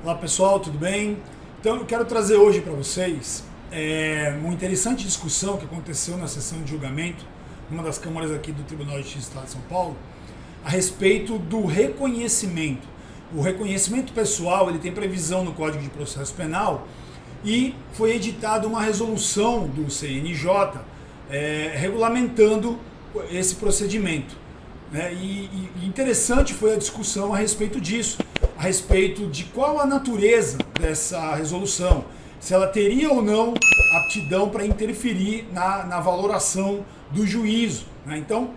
Olá pessoal, tudo bem? Então eu quero trazer hoje para vocês uma interessante discussão que aconteceu na sessão de julgamento, numa das câmaras aqui do Tribunal de Justiça do Estado de São Paulo, a respeito do reconhecimento. O reconhecimento pessoal, ele tem previsão no Código de Processo Penal e foi editada uma resolução do CNJ regulamentando esse procedimento. E interessante foi a discussão a respeito disso, a respeito de qual a natureza dessa resolução, se ela teria ou não aptidão para interferir na valoração do juízo. Então,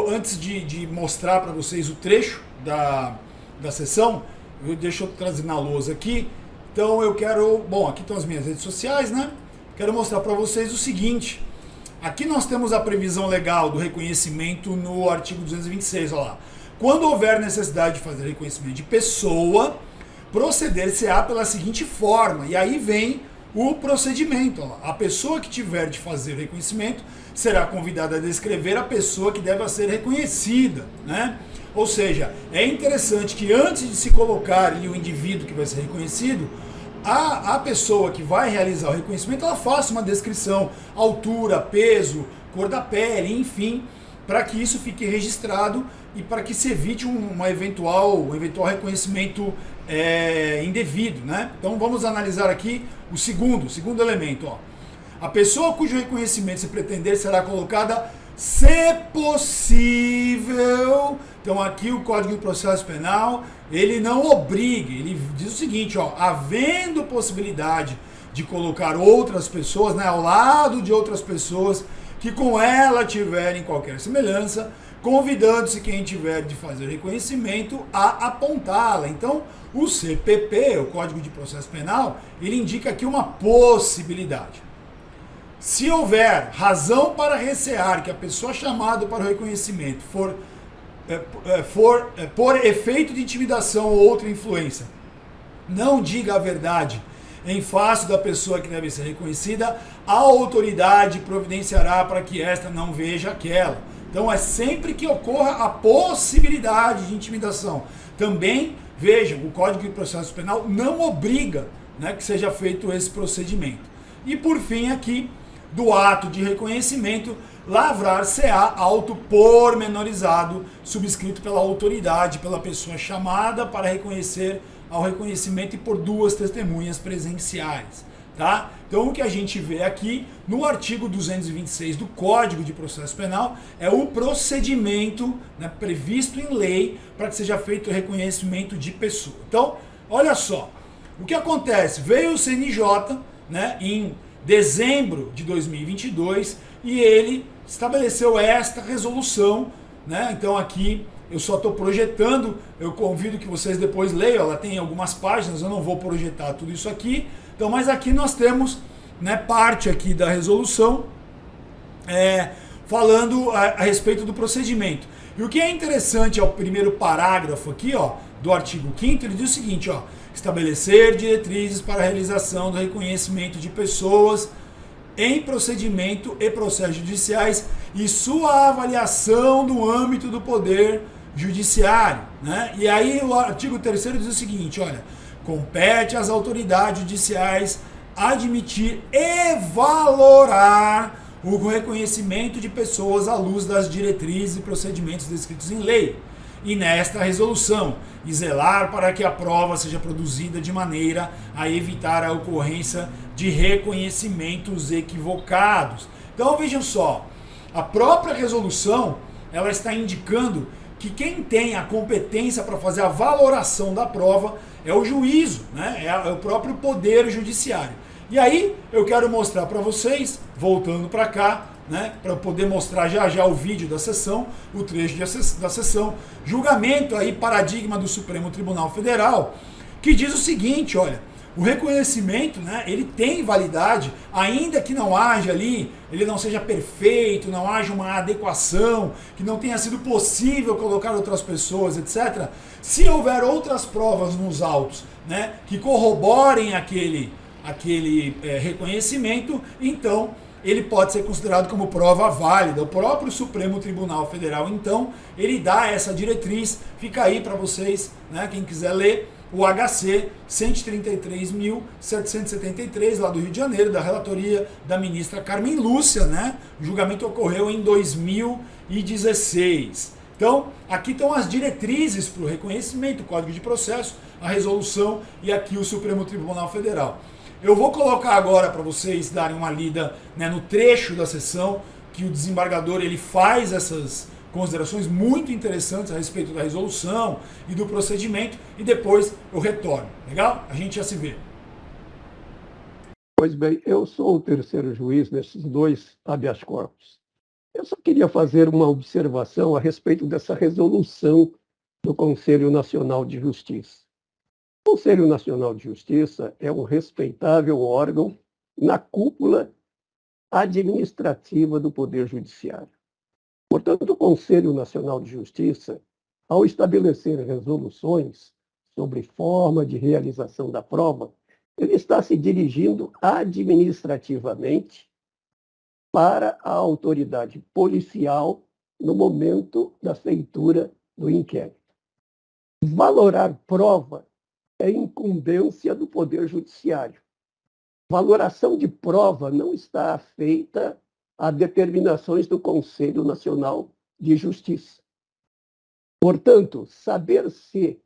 antes de mostrar para vocês o trecho da sessão, deixa eu trazer na lousa aqui. Então eu quero, aqui estão as minhas redes sociais, né? Quero mostrar para vocês o seguinte. Aqui nós temos a previsão legal do reconhecimento no artigo 226, olha lá. Quando houver necessidade de fazer reconhecimento de pessoa, proceder-se-á pela seguinte forma, e aí vem o procedimento. Olha lá. A pessoa que tiver de fazer reconhecimento será convidada a descrever a pessoa que deve ser reconhecida, né? Ou seja, é interessante que antes de se colocar ali o indivíduo que vai ser reconhecido, a pessoa que vai realizar o reconhecimento, ela faça uma descrição, altura, peso, cor da pele, enfim, para que isso fique registrado e para que se evite um eventual reconhecimento indevido, né? Então vamos analisar aqui o segundo elemento. Ó. A pessoa cujo reconhecimento se pretender será colocada, se possível. Então aqui o Código de Processo Penal, ele não obriga, ele diz o seguinte, ó, havendo possibilidade de colocar outras pessoas, né, ao lado de outras pessoas que com ela tiverem qualquer semelhança, convidando-se quem tiver de fazer reconhecimento a apontá-la. Então, o CPP, o Código de Processo Penal, ele indica aqui uma possibilidade. Se houver razão para recear que a pessoa chamada para o reconhecimento for por efeito de intimidação ou outra influência, não diga a verdade em face da pessoa que deve ser reconhecida, a autoridade providenciará para que esta não veja aquela. Então é sempre que ocorra a possibilidade de intimidação. Também, vejam, o Código de Processo Penal não obriga, né, que seja feito esse procedimento. E por fim aqui, do ato de reconhecimento, lavrar-se-á auto pormenorizado, subscrito pela autoridade, pela pessoa chamada para reconhecer ao reconhecimento e por duas testemunhas presenciais. Tá? Então o que a gente vê aqui no artigo 226 do Código de Processo Penal é o procedimento, né, previsto em lei para que seja feito o reconhecimento de pessoa. Então, olha só, o que acontece? Veio o CNJ, né, em dezembro de 2022 e ele estabeleceu esta resolução, né? Então aqui eu só estou projetando, eu convido que vocês depois leiam, ela tem algumas páginas, eu não vou projetar tudo isso aqui. Então, mas aqui nós temos, né, parte aqui da resolução falando a respeito do procedimento. E o que é interessante é o primeiro parágrafo aqui, ó, do artigo 5º, ele diz o seguinte, ó, estabelecer diretrizes para a realização do reconhecimento de pessoas em procedimento e processos judiciais e sua avaliação no âmbito do poder judiciário, né? E aí o artigo 3º diz o seguinte, olha, compete às autoridades judiciais admitir e valorar o reconhecimento de pessoas à luz das diretrizes e procedimentos descritos em lei e nesta resolução, e zelar para que a prova seja produzida de maneira a evitar a ocorrência de reconhecimentos equivocados. Então vejam só, a própria resolução, ela está indicando que quem tem a competência para fazer a valoração da prova é o juízo, né? É o próprio poder judiciário. E aí eu quero mostrar para vocês, voltando para cá, né, para poder mostrar já o vídeo da sessão, o trecho da sessão, julgamento aí, paradigma do Supremo Tribunal Federal, que diz o seguinte, olha, o reconhecimento, né, ele tem validade, ainda que não haja ali, ele não seja perfeito, não haja uma adequação, que não tenha sido possível colocar outras pessoas, etc. Se houver outras provas nos autos, né, que corroborem aquele reconhecimento, então ele pode ser considerado como prova válida. O próprio Supremo Tribunal Federal, então, ele dá essa diretriz, fica aí para vocês, né, quem quiser ler, o HC 133.773, lá do Rio de Janeiro, da relatoria da ministra Carmen Lúcia, né? O julgamento ocorreu em 2016. Então, aqui estão as diretrizes para o reconhecimento, o Código de Processo, a resolução e aqui o Supremo Tribunal Federal. Eu vou colocar agora para vocês darem uma lida, né, no trecho da sessão que o desembargador ele faz essas considerações muito interessantes a respeito da resolução e do procedimento e depois eu retorno. Legal? A gente já se vê. Pois bem, eu sou o terceiro juiz nesses dois habeas corpus. Eu só queria fazer uma observação a respeito dessa resolução do Conselho Nacional de Justiça. O Conselho Nacional de Justiça é um respeitável órgão na cúpula administrativa do Poder Judiciário. Portanto, o Conselho Nacional de Justiça, ao estabelecer resoluções sobre forma de realização da prova, ele está se dirigindo administrativamente para a autoridade policial no momento da feitura do inquérito. Valorar prova é incumbência do Poder Judiciário. Valoração de prova não está feita a determinações do Conselho Nacional de Justiça. Portanto, saber se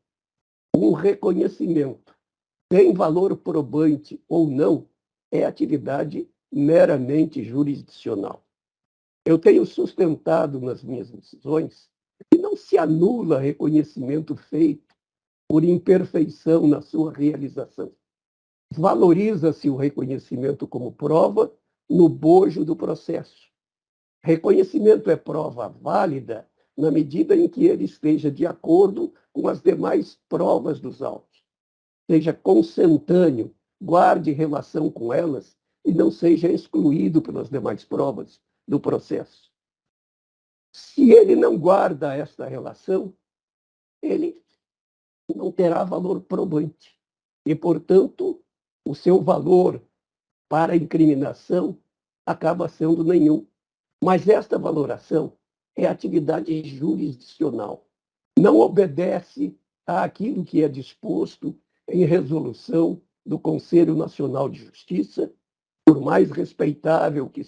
um reconhecimento tem valor probante ou não é atividade meramente jurisdicional. Eu tenho sustentado nas minhas decisões que não se anula reconhecimento feito por imperfeição na sua realização. Valoriza-se o reconhecimento como prova no bojo do processo. Reconhecimento é prova válida na medida em que ele esteja de acordo com as demais provas dos autos, seja consentâneo, guarde relação com elas e não seja excluído pelas demais provas do processo. Se ele não guarda esta relação, ele não terá valor probante e, portanto, o seu valor para a incriminação acaba sendo nenhum. Mas esta valoração é atividade jurisdicional. Não obedece àquilo que é disposto em resolução do Conselho Nacional de Justiça, por mais respeitáveis que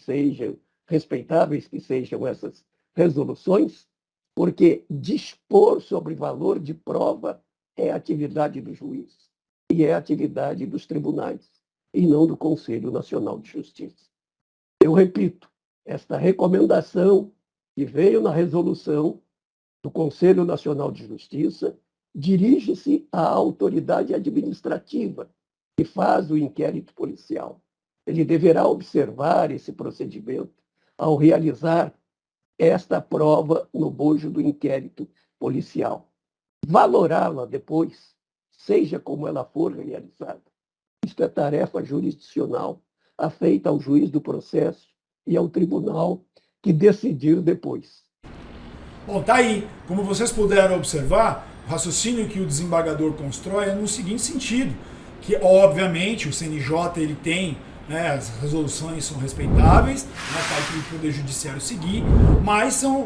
sejam essas resoluções, porque dispor sobre valor de prova é atividade do juiz e é atividade dos tribunais, e não do Conselho Nacional de Justiça. Eu repito, esta recomendação que veio na resolução do Conselho Nacional de Justiça dirige-se à autoridade administrativa que faz o inquérito policial. Ele deverá observar esse procedimento ao realizar esta prova no bojo do inquérito policial. Valorá-la depois, seja como ela for realizada. Isto é tarefa jurisdicional afeita ao juiz do processo e ao tribunal que decidir depois. Bom, tá aí. Como vocês puderam observar, o raciocínio que o desembargador constrói é no seguinte sentido, que obviamente o CNJ ele tem, né, as resoluções são respeitáveis, né, tá para o Poder Judiciário seguir, mas são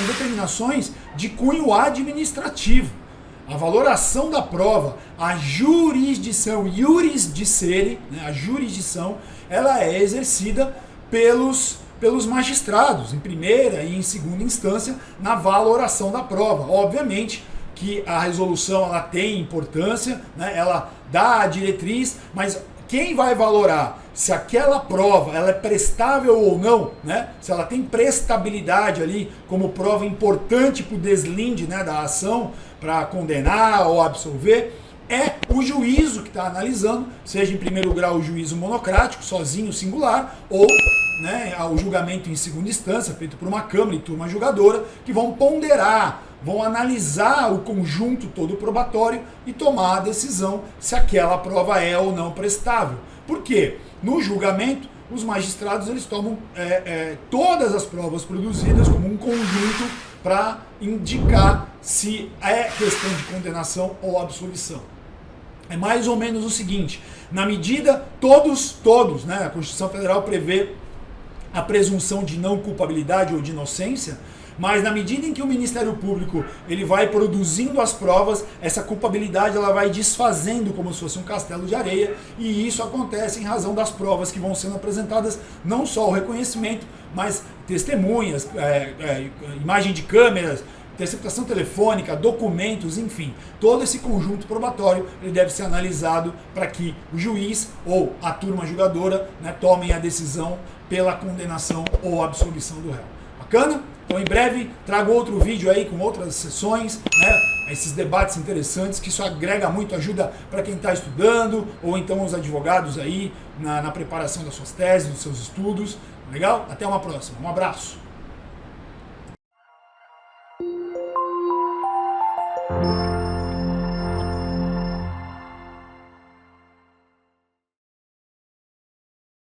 determinações de cunho administrativo. A valoração da prova, a jurisdição, iuris dicere, né, a jurisdição, ela é exercida pelos magistrados, em primeira e em segunda instância, na valoração da prova. Obviamente que a resolução ela tem importância, né, ela dá a diretriz, mas quem vai valorar se aquela prova ela é prestável ou não, né, se ela tem prestabilidade ali como prova importante para o deslinde, né, da ação, para condenar ou absolver, é o juízo que está analisando, seja em primeiro grau o juízo monocrático, sozinho, singular, ou, né, o julgamento em segunda instância, feito por uma Câmara e turma julgadora, que vão ponderar, vão analisar o conjunto todo probatório e tomar a decisão se aquela prova é ou não prestável. Por quê? No julgamento, os magistrados eles tomam todas as provas produzidas como um conjunto para indicar se é questão de condenação ou absolvição. É mais ou menos o seguinte, na medida, todos, né, a Constituição Federal prevê a presunção de não culpabilidade ou de inocência, mas na medida em que o Ministério Público ele vai produzindo as provas, essa culpabilidade ela vai desfazendo como se fosse um castelo de areia, e isso acontece em razão das provas que vão sendo apresentadas, não só o reconhecimento, mas testemunhas, imagem de câmeras, interceptação telefônica, documentos, enfim, todo esse conjunto probatório ele deve ser analisado para que o juiz ou a turma julgadora, né, tomem a decisão pela condenação ou absolvição do réu. Bacana? Então em breve trago outro vídeo aí com outras sessões, né, esses debates interessantes, que isso agrega muito, ajuda para quem está estudando, ou então os advogados aí na preparação das suas teses, dos seus estudos. Legal? Até uma próxima. Um abraço.